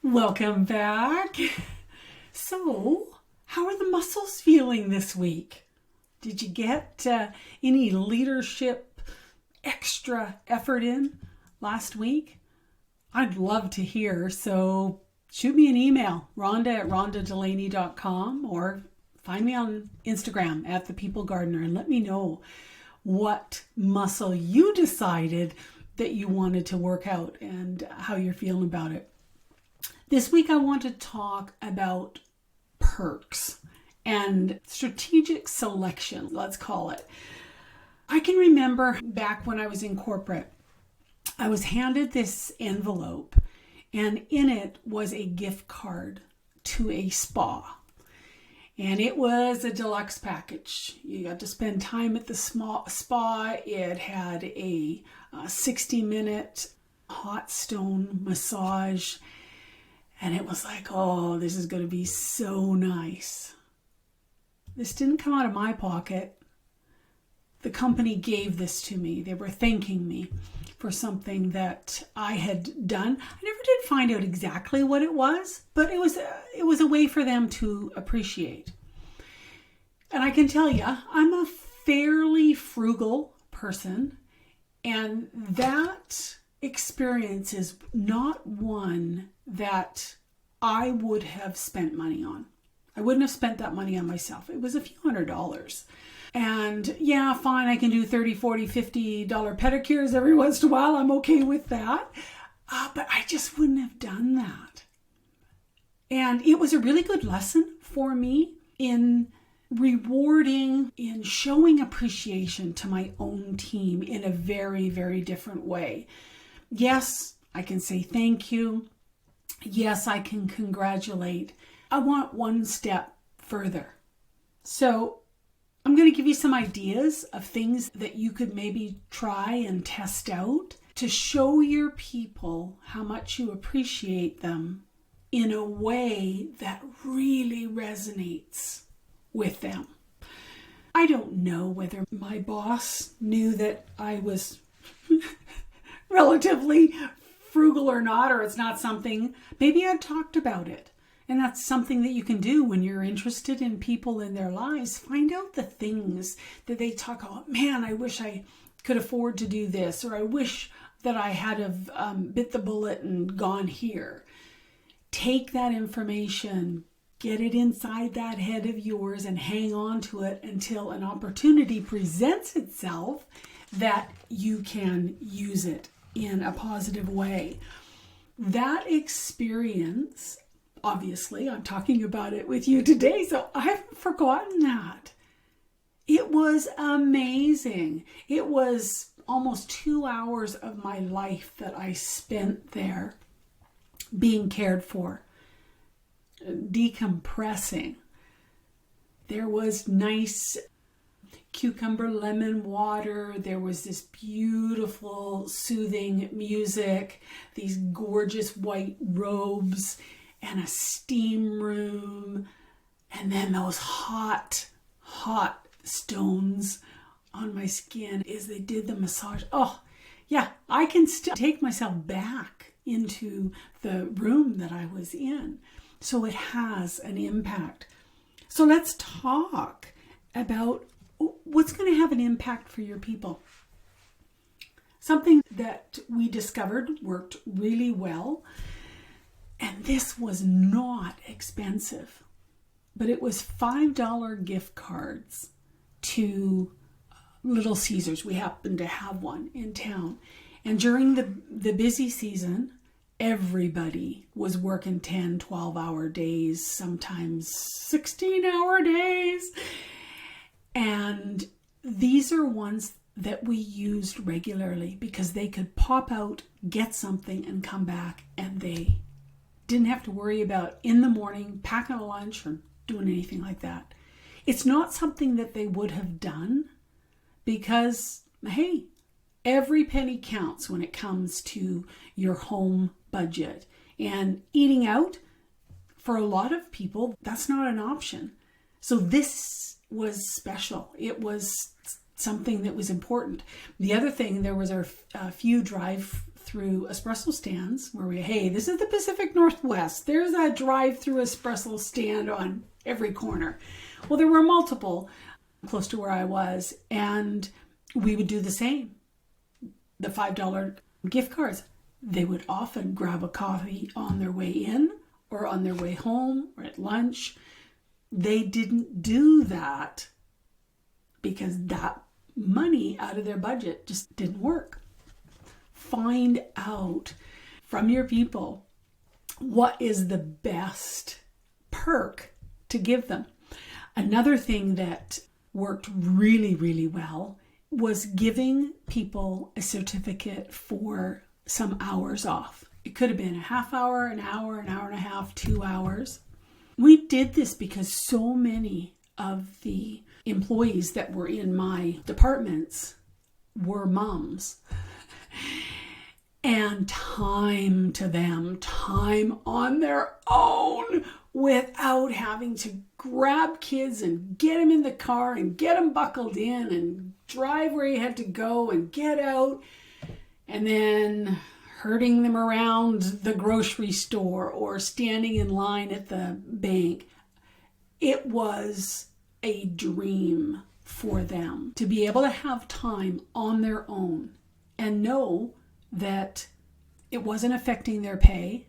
Welcome back. So, how are the muscles feeling this week? Did you get any leadership extra effort in last week? I'd love to hear, so shoot me an email, Rhonda@rhondadelaney.com, or find me on Instagram at The People Gardener and let me know what muscle you decided that you wanted to work out and how you're feeling about it. This week I want to talk about perks and strategic selection, let's call it. I can remember back when I was in corporate, I was handed this envelope and in it was a gift card to a spa. And it was a deluxe package. You got to spend time at the spa. It had a 60-minute hot stone massage. And it was like, oh, this is going to be so nice. This didn't come out of my pocket. The company gave this to me. They were thanking me for something that I had done. I never did find out exactly what it was, but it was a way for them to appreciate. And I can tell you, I'm a fairly frugal person, and that experience is not one that I would have spent money on. I wouldn't have spent that money on myself. It was a few $100s. And yeah, fine, I can do $30, $40, $50 pedicures every once in a while. I'm okay with that. But I just wouldn't have done that. And it was a really good lesson for me in rewarding, in showing appreciation to my own team in a very, very different way. Yes, I can say thank you. Yes, I can congratulate. I want one step further. So I'm going to give you some ideas of things that you could maybe try and test out to show your people how much you appreciate them in a way that really resonates with them. I don't know whether my boss knew that I was relatively frugal or not, or it's not something, maybe I talked about it. And that's something that you can do when you're interested in people in their lives. Find out the things that they talk about. Man, I wish I could afford to do this, or I wish that I had have bit the bullet and gone here. Take that information, get it inside that head of yours and hang on to it until an opportunity presents itself that you can use it in a positive way. That experience, obviously, I'm talking about it with you today, so I haven't forgotten that. It was amazing. It was almost 2 hours of my life that I spent there being cared for, decompressing. There was nice cucumber lemon water. There was this beautiful soothing music, these gorgeous white robes, and a steam room, and then those hot stones on my skin as they did the massage. Oh yeah, I can still take myself back into the room that I was in. So it has an impact. So let's talk about what's going to have an impact for your people. Something that we discovered worked really well, and this was not expensive, but it was $5 gift cards to Little Caesars. We happen to have one in town. And during the busy season, everybody was working 10, 12-hour days, sometimes 16-hour days. And these are ones that we used regularly because they could pop out, get something, and come back, and they didn't have to worry about in the morning packing a lunch or doing anything like that. It's not something that they would have done because, hey, every penny counts when it comes to your home budget. And eating out, for a lot of people, that's not an option. So this was special. It was something that was important. The other thing, there was a few drive-through drive-through espresso stands where hey, this is the Pacific Northwest. There's a drive-through espresso stand on every corner. Well, there were multiple close to where I was, and we would do the same. The $5 gift cards. They would often grab a coffee on their way in or on their way home or at lunch. They didn't do that because that money out of their budget just didn't work. Find out from your people what is the best perk to give them. Another thing that worked really, really well was giving people a certificate for some hours off. It could have been a half hour, an hour and a half, 2 hours. We did this because so many of the employees that were in my departments were moms. And time to them, time on their own without having to grab kids and get them in the car and get them buckled in and drive where you had to go and get out and then herding them around the grocery store or standing in line at the bank. It was a dream for them to be able to have time on their own and know that it wasn't affecting their pay,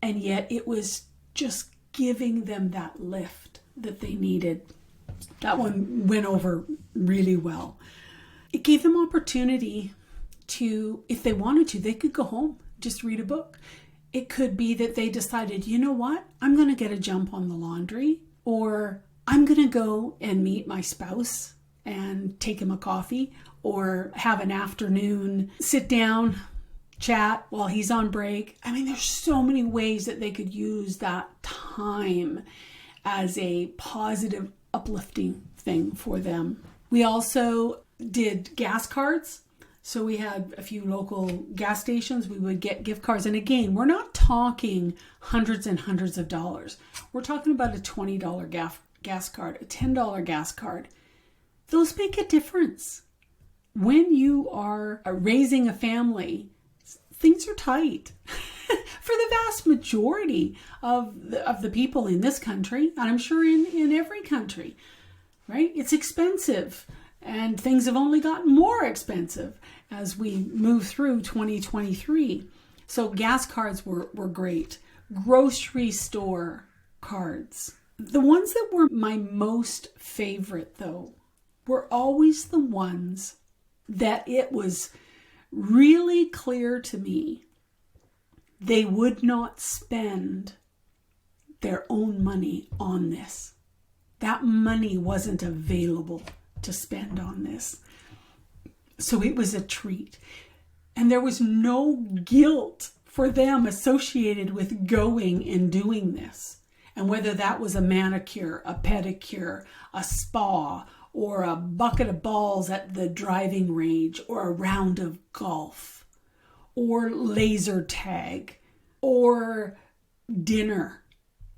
and yet it was just giving them that lift that they needed. That one went over really well. It gave them opportunity to, if they wanted to, they could go home, just read a book. It could be that they decided, you know what, I'm going to get a jump on the laundry, or I'm going to go and meet my spouse and take him a coffee, or have an afternoon sit down, chat while he's on break. I mean, there's so many ways that they could use that time as a positive, uplifting thing for them. We also did gas cards. So we had a few local gas stations. We would get gift cards. And again, we're not talking hundreds and hundreds of dollars. We're talking about a $20 gas card, a $10 gas card. Those make a difference. When you are raising a family, things are tight for the vast majority of the people in this country, and I'm sure in every country, right? It's expensive, and things have only gotten more expensive as we move through 2023. So gas cards were great. Grocery store cards. The ones that were my most favorite, though, were always the ones that it was really clear to me they would not spend their own money on this. That money wasn't available to spend on this. So it was a treat. And there was no guilt for them associated with going and doing this. And whether that was a manicure, a pedicure, a spa, or a bucket of balls at the driving range, or a round of golf, or laser tag, or dinner,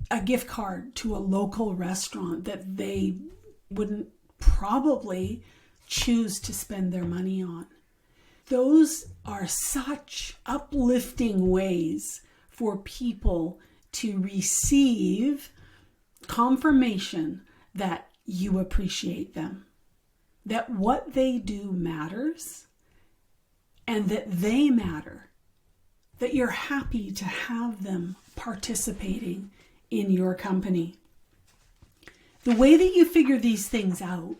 a gift card to a local restaurant that they wouldn't probably choose to spend their money on. Those are such uplifting ways for people to receive confirmation that you appreciate them, that what they do matters, and that they matter, that you're happy to have them participating in your company. The way that you figure these things out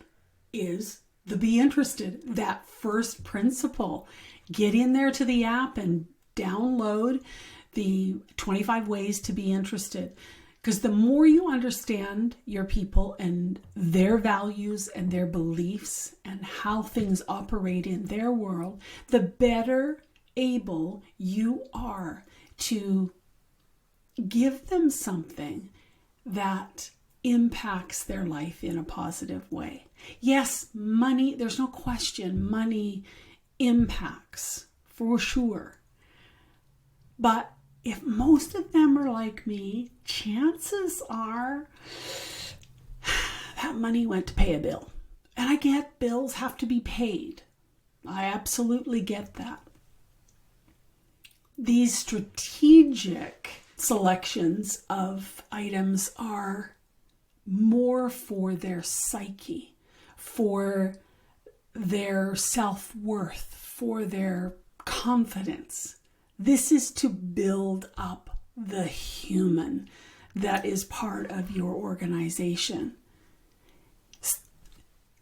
is the be interested, that first principle. Get in there to the app and download the 25 ways to be interested. Because the more you understand your people and their values and their beliefs and how things operate in their world, the better able you are to give them something that impacts their life in a positive way. Yes, money, there's no question, money impacts for sure. But if most of them are like me, chances are that money went to pay a bill. And I get bills have to be paid. I absolutely get that. these strategic selections of items are more for their psyche, for their self-worth, for their confidence. This is to build up the human that is part of your organization.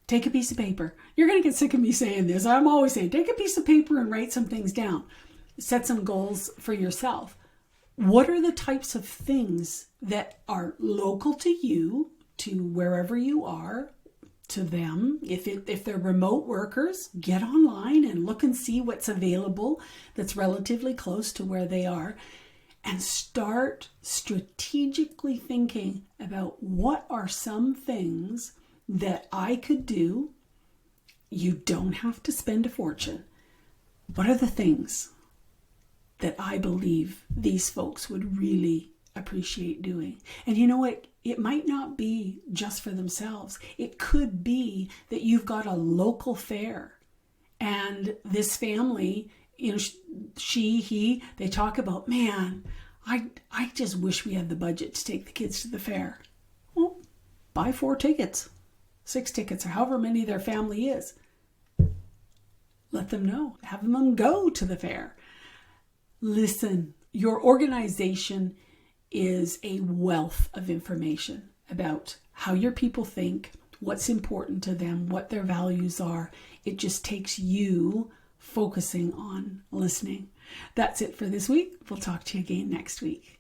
Take a piece of paper. You're going to get sick of me saying this. I'm always saying, take a piece of paper and write some things down. Set some goals for yourself. What are the types of things that are local to you, to wherever you are, to them? If they're remote workers, get online and look and see what's available that's relatively close to where they are, and start strategically thinking about what are some things that I could do. You don't have to spend a fortune. What are the things that I believe these folks would really appreciate doing? And you know what? It might not be just for themselves. It could be that you've got a local fair and this family, he, they talk about, man, I just wish we had the budget to take the kids to the fair. Well, buy 4 tickets, 6 tickets, or however many their family is. Let them know. Have them go to the fair. Listen, your organization is a wealth of information about how your people think, what's important to them, what their values are. It just takes you focusing on listening. That's it for this week. We'll talk to you again next week.